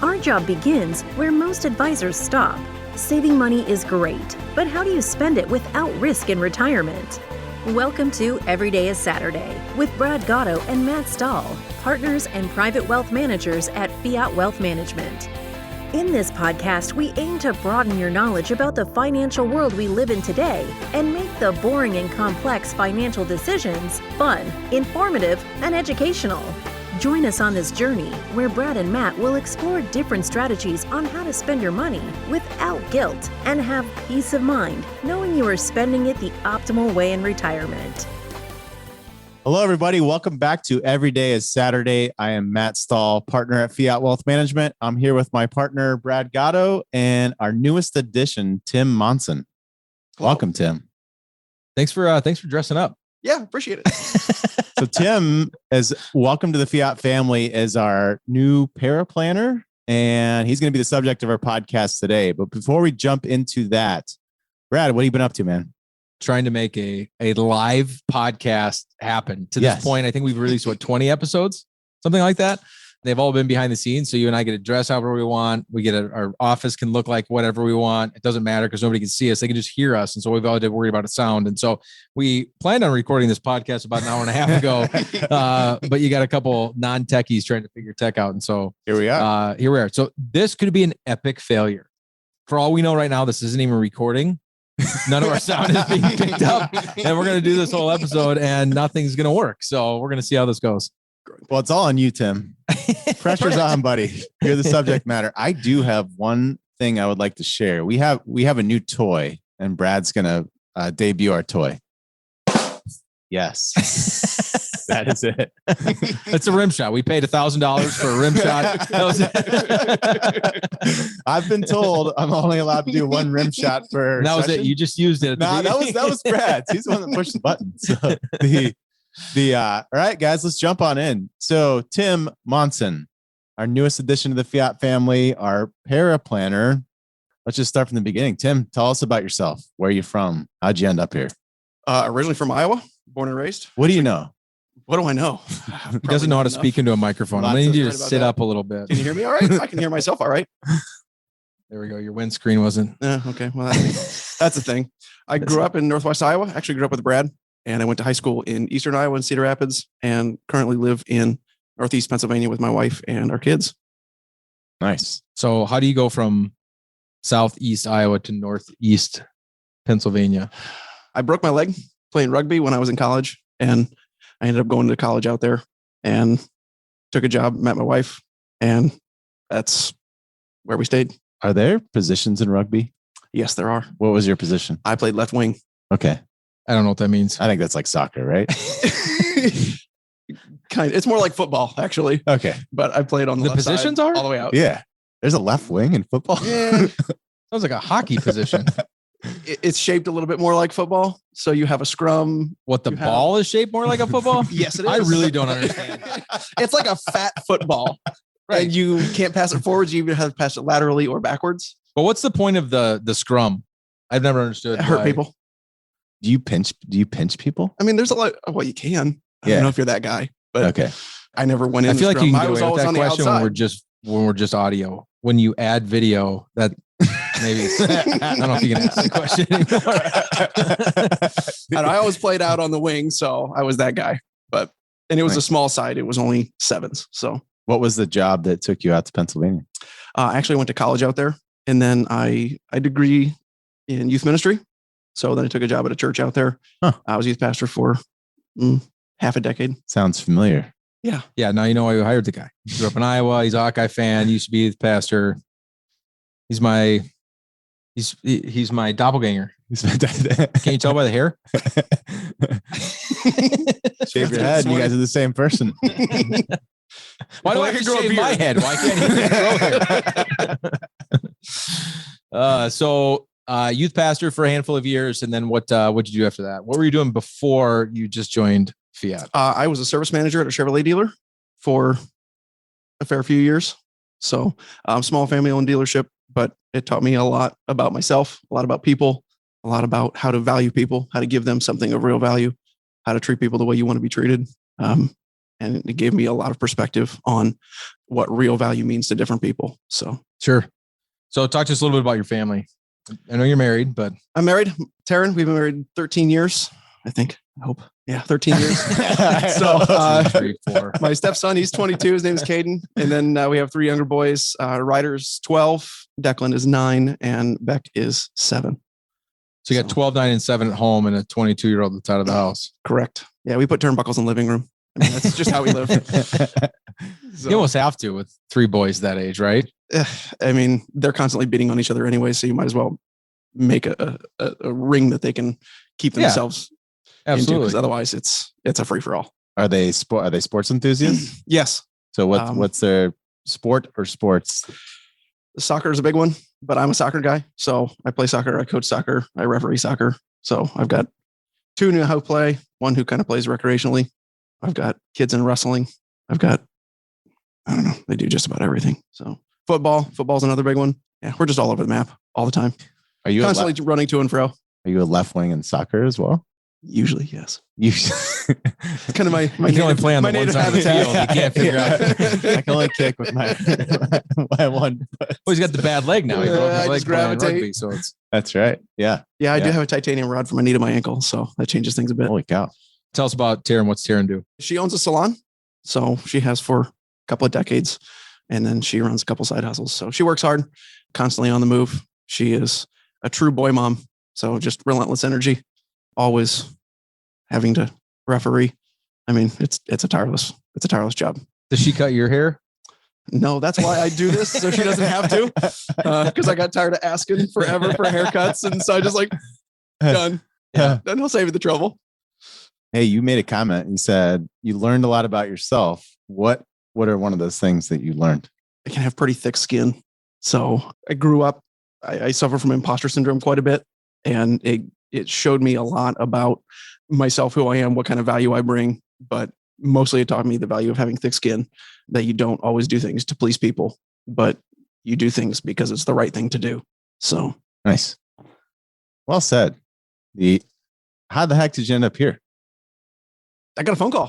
Our job begins where most advisors stop. Saving money is great, but how do you spend it without risk in retirement? Welcome to Every Day is Saturday with Brad Gatto and Matt Stahl, partners and private wealth managers at Fiat Wealth Management. In this podcast, we aim to broaden your knowledge about the financial world we live in today and make the boring and complex financial decisions fun, informative, and educational. Join us on this journey where Brad and Matt will explore different strategies on how to spend your money without guilt and have peace of mind knowing you are spending it the optimal way in retirement. Hello, everybody. Welcome back to Every Day is Saturday. I am Matt Stahl, partner at Fiat Wealth Management. I'm here with my partner, Brad Gatto, and our newest addition, Tim Monson. Hello. Welcome, Tim. Thanks for dressing up. Yeah, appreciate it. So Tim is welcome to the Fiat family as our new Paraplanner, and he's going to be the subject of our podcast today. But before we jump into that, Brad, what have you been up to, man? Trying to make a live podcast happen. To this point, I think we've released 20 episodes, something like that. They've all been behind the scenes. So you and I get to dress however we want. We get our office can look like whatever we want. It doesn't matter because nobody can see us. They can just hear us. And so we've all to worry about a sound. And so we planned on recording this podcast about an hour and a half ago. But you got a couple non-techies trying to figure tech out. And so here we are. So this could be an epic failure. For all we know right now, this isn't even recording. None of our sound is being picked up, and we're going to do this whole episode and nothing's going to work. So we're going to see how this goes. Well, it's all on you, Tim. Pressure's on, buddy. You're the subject matter. I do have one thing I would like to share. We have a new toy, and Brad's going to debut our toy. Yes, that is it. It's a rim shot. We paid $1,000 for a rim shot. I've been told I'm only allowed to do one rim shot per. That was session. it. You just used it. No, that was Brad's. He's the one that pushed the button. So all right, guys, let's jump on in. So Tim Monson, our newest addition to the Fiat family, our Paraplanner. Let's just start from the beginning. Tim, tell us about yourself. Where are you from? How'd you end up here? Originally from Iowa, born and raised. What do you know? What do I know? He doesn't know how to speak into a microphone. I'm going to need you to sit up a little bit. Can you hear me all right? I can hear myself all right. There we go. Your windscreen wasn't. Okay. Well, that's the thing. I grew up in Northwest Iowa. Actually grew up with Brad, and I went to high school in Eastern Iowa in Cedar Rapids, and currently live in Northeast Pennsylvania with my wife and our kids. Nice. So how do you go from Southeast Iowa to Northeast Pennsylvania? I broke my leg playing rugby when I was in college, and I ended up going to college out there and took a job, met my wife, and that's where we stayed. Are there positions in rugby? Yes, there are. What was your position? I played left wing. Okay. I don't know what that means. I think that's like soccer, right? Kind of. It's more like football, actually. Okay. But I played on the left positions side are all the way out. Yeah. There's a left wing in football. Yeah. Sounds like a hockey position. It's shaped a little bit more like football. So you have a scrum. What, the ball is shaped more like a football? Yes, it is. I really don't understand. It's like a fat football. Right. And you can't pass it forwards. You either have to pass it laterally or backwards. But what's the point of the scrum? I've never understood. Hurt people. Do you pinch people? I mean, there's a lot. Well, you can. I don't know if you're that guy, but okay. I never went in. I feel like you can get away with that question when we're just audio. When you add video, that maybe I don't know if you can ask the question anymore. And I always played out on the wing, so I was that guy. And it was a small side. It was only sevens. So what was the job that took you out to Pennsylvania? I actually went to college out there, and then I degree in youth ministry. So then I took a job at a church out there. Huh. I was youth pastor for half a decade. Sounds familiar. Yeah. Yeah. Now you know why you hired the guy. He grew up in Iowa. He's a Hawkeye fan. Used to be youth pastor. He's my doppelganger. Can you tell by the hair? Shave your head. You guys are the same person. Why do I have to shave my head? Why can't he grow hair? So youth pastor for a handful of years. And then what did you do after that? What were you doing before you just joined Fiat? I was a service manager at a Chevrolet dealer for a fair few years. So small family owned dealership, but it taught me a lot about myself, a lot about people, a lot about how to value people, how to give them something of real value, how to treat people the way you want to be treated. and it gave me a lot of perspective on what real value means to different people. So Sure. So talk to us a little bit about your family. I know you're married, but I'm married, Taryn. We've been married 13 years, I think. I hope. Yeah, 13 years. So 2, 3, 4. my stepson, he's 22. His name is Caden. And then we have 3 younger boys. Ryder's 12, Declan is 9, and Beck is 7. So you got 12, 9, and 7 at home and a 22-year-old that's out of the house. Correct. Yeah, we put turnbuckles in the living room. I mean, that's just how we live. So, You almost have to with 3 boys that age, right? I mean, they're constantly beating on each other anyway, so you might as well make a ring that they can keep themselves Absolutely. because otherwise it's a free for all. Are they sports enthusiasts? Yes. So what's their sport or sports? Soccer is a big one, but I'm a soccer guy. So I play soccer, I coach soccer, I referee soccer. So I've got 2 who know how to play, 1 who kind of plays recreationally. I've got kids in wrestling. I've got, I don't know, they do just about everything. So football's another big one. Yeah, we're just all over the map all the time. Are you constantly running to and fro? Are you a left wing in soccer as well? Usually, yes. It's kind of my you can only play on the one side of the field. You can't figure out. I can only kick with my one. Well, he's got the bad leg now. He broke his leg playing rugby, so that's right. Yeah. Yeah, I do have a titanium rod for my knee to my ankle, so that changes things a bit. Holy cow. Tell us about Taryn. What's Taryn do? She owns a salon. So she has for a couple of decades. And then she runs a couple side hustles. So she works hard, constantly on the move. She is a true boy mom. So just relentless energy, always having to referee. I mean, it's a tireless job. Does she cut your hair? No, that's why I do this. So she doesn't have to, because I got tired of asking forever for haircuts. And so I just done. Yeah. Then he'll save you the trouble. Hey, you made a comment. You said you learned a lot about yourself. What are one of those things that you learned? I can have pretty thick skin. So I grew up, I suffer from imposter syndrome quite a bit. And it showed me a lot about myself, who I am, what kind of value I bring. But mostly it taught me the value of having thick skin, that you don't always do things to please people, but you do things because it's the right thing to do. So nice. Well said. How the heck did you end up here? I got a phone call.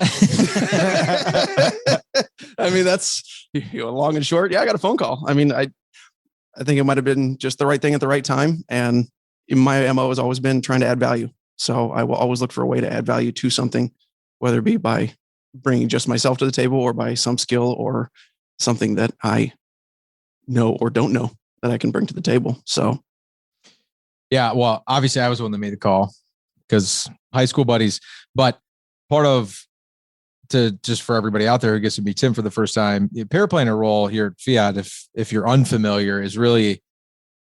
I mean, that's long and short. Yeah, I got a phone call. I mean, I think it might have been just the right thing at the right time. And my MO has always been trying to add value. So I will always look for a way to add value to something, whether it be by bringing just myself to the table or by some skill or something that I know or don't know that I can bring to the table. So. Yeah, well, obviously I was the one that made the call because high school buddies, but part of just for everybody out there who gets to meet Tim for the first time, the Paraplanner role here at Fiat, if you're unfamiliar, is really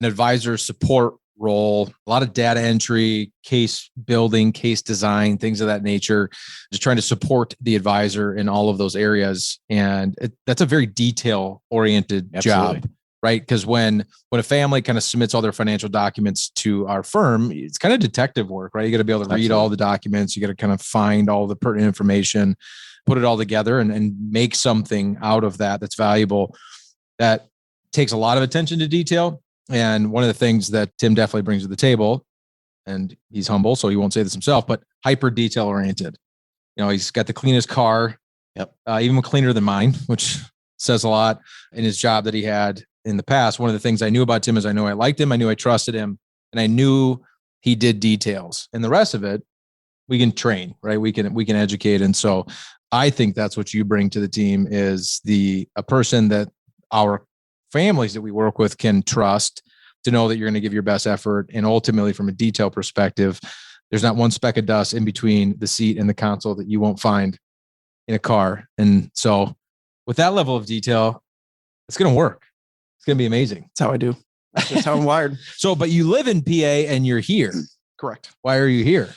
an advisor support role, a lot of data entry, case building, case design, things of that nature, just trying to support the advisor in all of those areas. And that's a very detail oriented job, right? Because when a family kind of submits all their financial documents to our firm, it's kind of detective work, right? You got to be able to read all the documents. You got to kind of find all the pertinent information, put it all together and make something out of that that's valuable. That takes a lot of attention to detail. And one of the things that Tim definitely brings to the table, and he's humble, so he won't say this himself, but hyper detail oriented. You know, he's got the cleanest car, even cleaner than mine, which says a lot in his job that he had in the past. One of the things I knew about Tim is I knew I liked him, I knew I trusted him, and I knew he did details. And the rest of it, we can train, right? We can educate. And so I think that's what you bring to the team is a person that our families that we work with can trust to know that you're going to give your best effort. And ultimately from a detail perspective, there's not one speck of dust in between the seat and the console that you won't find in a car. And so with that level of detail, it's going to work. It's going to be amazing. That's how I do. That's just how I'm wired. So, but you live in PA and you're here. Correct. Why are you here?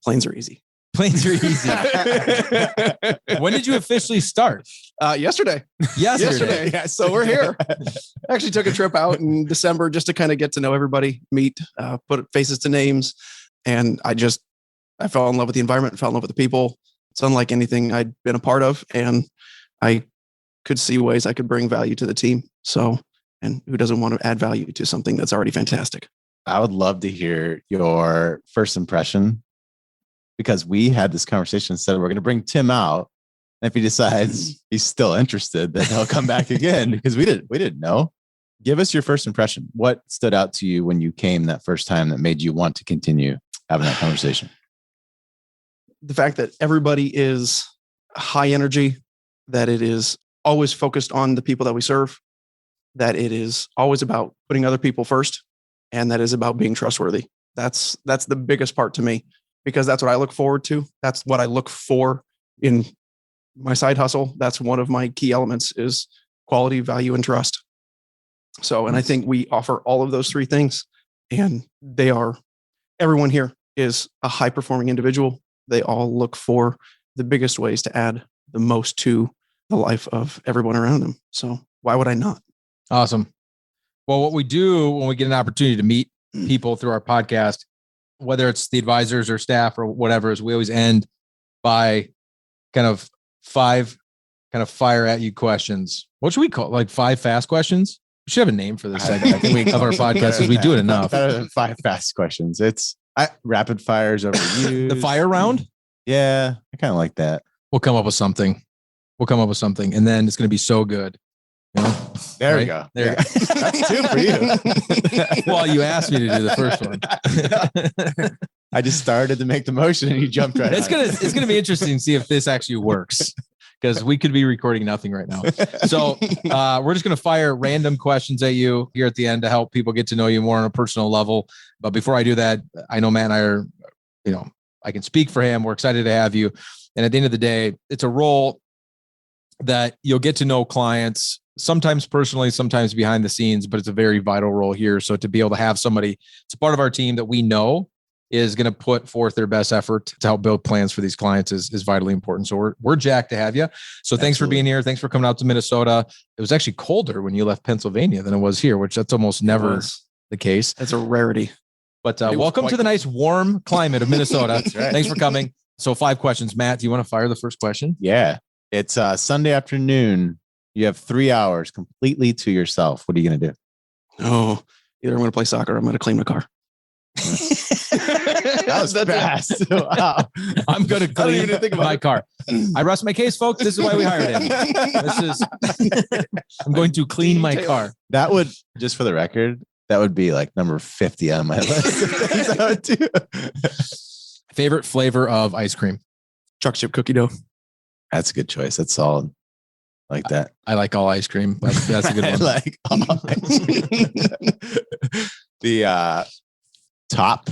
Planes are easy. Planes are easy. When did you officially start? Yesterday. Yesterday. Yeah, so we're here. I actually took a trip out in December just to kind of get to know everybody, meet, put faces to names. And I fell in love with the environment, fell in love with the people. It's unlike anything I'd been a part of. And I could see ways I could bring value to the team. So, and who doesn't want to add value to something that's already fantastic? I would love to hear your first impression because we had this conversation and said we're going to bring Tim out. And if he decides he's still interested, then he'll come back again because we didn't know. Give us your first impression. What stood out to you when you came that first time that made you want to continue having that conversation? The fact that everybody is high energy, that it is always focused on the people that we serve, that it is always about putting other people first, and that is about being trustworthy. That's the biggest part to me, because that's what I look forward to. That's what I look for in my side hustle. That's one of my key elements is quality, value, and trust. So, and I think we offer all of those three things, and everyone here is a high performing individual. They all look for the biggest ways to add the most to the life of everyone around them. So why would I not? Awesome. Well, what we do when we get an opportunity to meet people through our podcast, whether it's the advisors or staff or whatever, is we always end by kind of 5 kind of fire at you questions. What should we call it? Like 5 fast questions? We should have a name for this segment. I think of our podcast because we do it enough. Better than 5 fast questions. It's rapid fires over you. The fire round? Yeah, I kind of like that. We'll come up with something. And then it's going to be so good. You know? There right? we go. There. Yeah. That's 2 for you. Well, you asked me to do the first one. I just started to make the motion and you jumped right It's gonna be interesting to see if this actually works, because we could be recording nothing right now. So we're just gonna fire random questions at you here at the end to help people get to know you more on a personal level. But before I do that, I know Matt and I are, I can speak for him. We're excited to have you. And at the end of the day, it's a role that you'll get to know clients, sometimes personally, sometimes behind the scenes, but it's a very vital role here. So to be able to have somebody, it's a part of our team that we know is going to put forth their best effort to help build plans for these clients is vitally important. So we're jacked to have you. So thanks for being here. Thanks for coming out to Minnesota. It was actually colder when you left Pennsylvania than it was here, which that's almost never the case. That's a rarity. But welcome to the nice warm climate of Minnesota. Right. Thanks for coming. So 5 questions. Matt, do you want to fire the first question? Yeah. It's Sunday afternoon. You have 3 hours completely to yourself. What are you going to do? Oh, either I'm going to play soccer or I'm going to clean my car. That was fast. Wow. I'm going to clean my car. I rest my case, folks. This is why we hired him. I'm going to clean my car. That would, just for the record, that would be like number 50 on my list. Favorite flavor of ice cream? Chocolate chip cookie dough. That's a good choice. That's solid. Like that. I like all ice cream. That's a good one. I like all ice cream. The top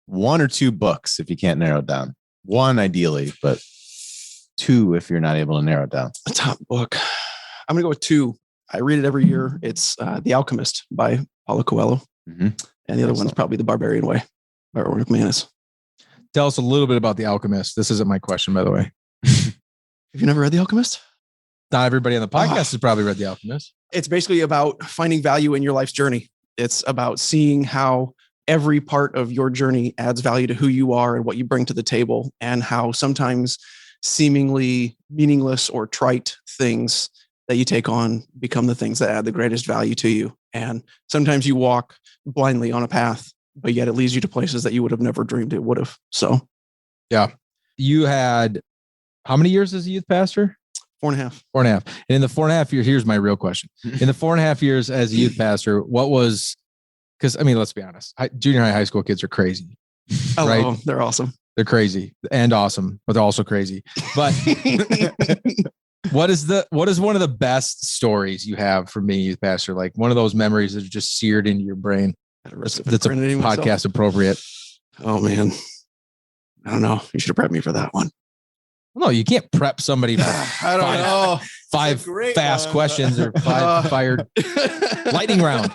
1 or 2 books, if you can't narrow it down. 1 ideally, but 2 if you're not able to narrow it down. A top book. I'm going to go with 2. I read it every year. It's The Alchemist by Paulo Coelho. Mm-hmm. And the other one's probably The Barbarian Way by Erwin McManus. Tell us a little bit about The Alchemist. This isn't my question, by the way. Have you never read The Alchemist? Not everybody on the podcast has probably read The Alchemist. It's basically about finding value in your life's journey. It's about seeing how every part of your journey adds value to who you are and what you bring to the table, and how sometimes seemingly meaningless or trite things that you take on become the things that add the greatest value to you. And sometimes you walk blindly on a path, but yet it leads you to places that you would have never dreamed it would have. So, yeah. You had how many years as a youth pastor? 4.5. 4.5. And in the 4.5 years, here's my real question. In the 4.5 years as a youth pastor, what was, because I mean, let's be honest, junior high school kids are crazy. Right? Oh, they're awesome. They're crazy and awesome, but they're also crazy. But what is one of the best stories you have for me, youth pastor? Like one of those memories that are just seared into your brain. That's a podcast appropriate. Oh man. I don't know. You should have prepped me for that one. No, you can't prep somebody for I don't know. 5 fast questions or 5 fired lightning round.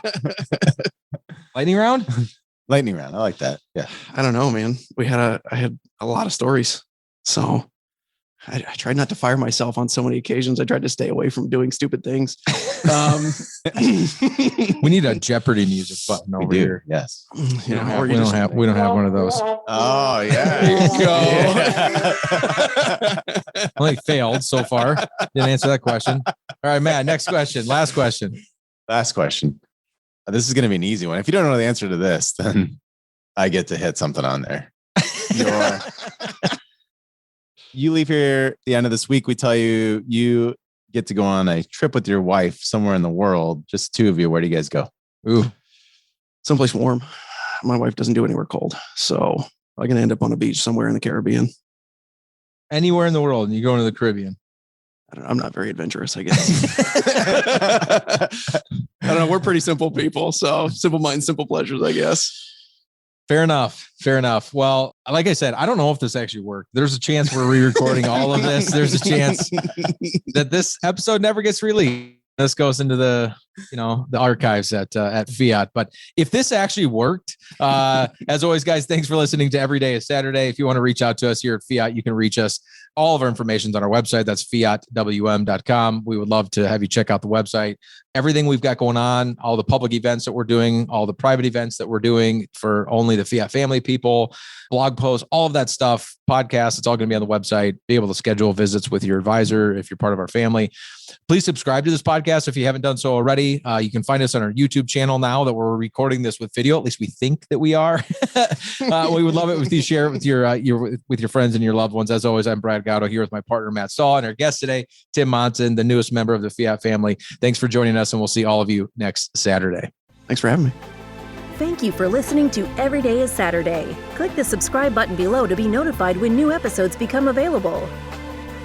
Lightning round? Lightning round. I like that. Yeah. I don't know, man. I had a lot of stories. So I tried not to fire myself on so many occasions. I tried to stay away from doing stupid things. We need a Jeopardy music button over here. Yes. We don't have one of those. Oh yeah. There you go. Only failed so far. Didn't answer that question. All right, Matt, next question. Last question. This is going to be an easy one. If you don't know the answer to this, then I get to hit something on there. you leave here at the end of this week, we tell you you get to go on a trip with your wife somewhere in the world. Just two of you. Where do you guys go? Ooh, someplace warm. My wife doesn't do anywhere cold. So I'm going to end up on a beach somewhere in the Caribbean. Anywhere in the world, and you go into the Caribbean. I'm not very adventurous, I guess. I don't know. We're pretty simple people. So simple minds, simple pleasures, I guess. Fair enough. Fair enough. Well, like I said, I don't know if this actually worked. There's a chance we're re-recording all of this. There's a chance that this episode never gets released. This goes into the archives at Fiat. But if this actually worked, as always, guys, thanks for listening to Every Day is Saturday. If you want to reach out to us here at Fiat, you can reach us. All of our information is on our website. That's fiatwm.com. We would love to have you check out the website. Everything we've got going on, all the public events that we're doing, all the private events that we're doing for only the Fiat family people, blog posts, all of that stuff, podcasts, it's all going to be on the website. Be able to schedule visits with your advisor if you're part of our family. Please subscribe to this podcast if you haven't done so already. You can find us on our YouTube channel now that we're recording this with video. At least we think that we are. We would love it if you share it with your friends and your loved ones. As always, I'm Brad Gatto here with my partner, Matt Stahl, and our guest today, Tim Monson, the newest member of the Fiat family. Thanks for joining us, and we'll see all of you next Saturday. Thanks for having me. Thank you for listening to Every Day is Saturday. Click the subscribe button below to be notified when new episodes become available.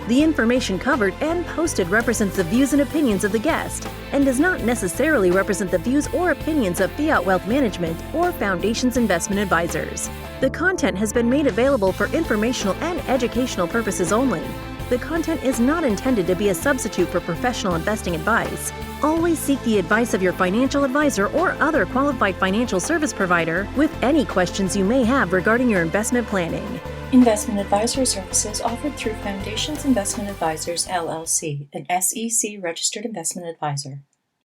The information covered and posted represents the views and opinions of the guest and does not necessarily represent the views or opinions of Fiat Wealth Management or Foundation's investment advisors. The content has been made available for informational and educational purposes only. The content is not intended to be a substitute for professional investing advice. Always seek the advice of your financial advisor or other qualified financial service provider with any questions you may have regarding your investment planning. Investment advisory services offered through Foundations Investment Advisors, LLC, an SEC registered investment advisor.